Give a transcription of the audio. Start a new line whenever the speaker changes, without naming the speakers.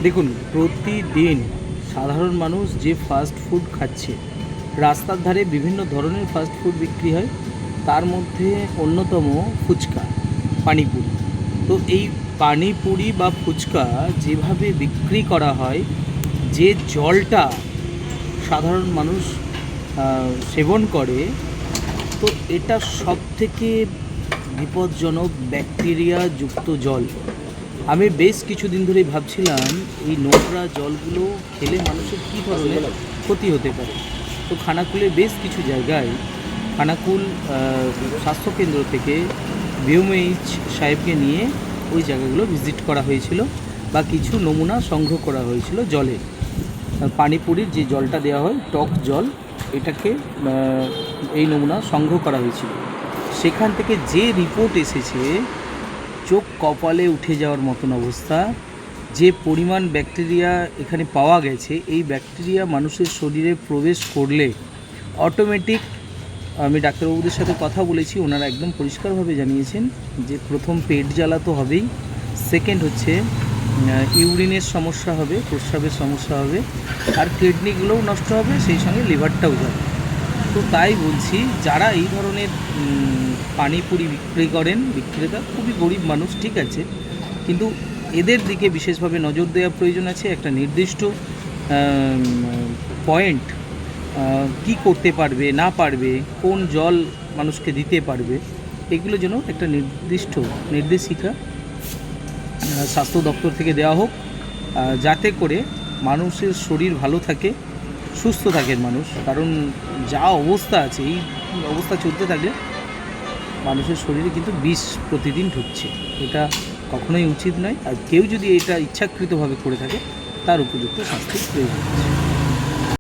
দেখুন, প্রতিদিন সাধারণ মানুষ যে ফাস্ট ফুড খাচ্ছে, রাস্তার ধারে বিভিন্ন ধরনের ফাস্ট ফুড বিক্রি হয়, তার মধ্যে অন্যতম ফুচকা, পানিপুরি। তো এই পানিপুরি বা ফুচকা যেভাবে বিক্রি করা হয়, যে জলটা সাধারণ মানুষ সেবন করে, তো এটা সবথেকে বিপজ্জনক ব্যাকটেরিয়া যুক্ত জল। আমি বেশ কিছুদিন ধরেই ভাবছিলাম এই নোংরা জলগুলো খেলে মানুষের কী ধরনের ক্ষতি হতে পারে। তো খানাকুলের বেশ কিছু জায়গায় খানাকুল স্বাস্থ্যকেন্দ্র থেকে বিএমএইচ সাহেবকে নিয়ে ওই জায়গাগুলো ভিজিট করা হয়েছিল বা কিছু নমুনা সংগ্রহ করা হয়েছিল জলের। পানিপুরির যে জলটা দেওয়া হয়, টক জল, এটাকে এই নমুনা সংগ্রহ করা হয়েছিল। সেখান থেকে যে রিপোর্ট এসেছে, চোখ কপালে উঠে যাওয়ার মতন অবস্থা। যে পরিমাণ ব্যাকটেরিয়া এখানে পাওয়া গেছে, এই ব্যাকটেরিয়া মানুষের শরীরে প্রবেশ করলে অটোমেটিক, আমি ডাক্তারবাবুদের সাথে কথা বলেছি, ওনারা একদম পরিষ্কারভাবে জানিয়েছেন যে প্রথম পেট জ্বালা তো হবেই, সেকেন্ড হচ্ছে ইউরিনের সমস্যা হবে, প্রস্রাবের সমস্যা হবে, আর কিডনিগুলোও নষ্ট হবে, সেই সঙ্গে লিভারটাও যাবে। তো তাই বলছি, যারা এই ধরনের পানিপুরি বিক্রি করেন, বিক্রেতা খুবই গরিব মানুষ, ঠিক আছে, কিন্তু এদের দিকে বিশেষভাবে নজর দেওয়া প্রয়োজন আছে। একটা নির্দিষ্ট পয়েন্ট, কি করতে পারবে না পারবে, কোন জল মানুষকে দিতে পারবে, এগুলো যেন একটা নির্দিষ্ট নির্দেশিকা স্বাস্থ্য দপ্তর থেকে দেওয়া হোক, যাতে করে মানুষের শরীর ভালো থাকে, সুস্থ থাকেন মানুষ। কারণ যা অবস্থা আছে, এই অবস্থা চলতে থাকলে মানুষের শরীরে কিন্তু বিষ প্রতিদিন ঢুকছে। এটা কখনোই উচিত নয়। আর কেউ যদি এটা ইচ্ছাকৃতভাবে করে থাকে, তার উপযুক্ত শাস্তির প্রয়োজন আছে।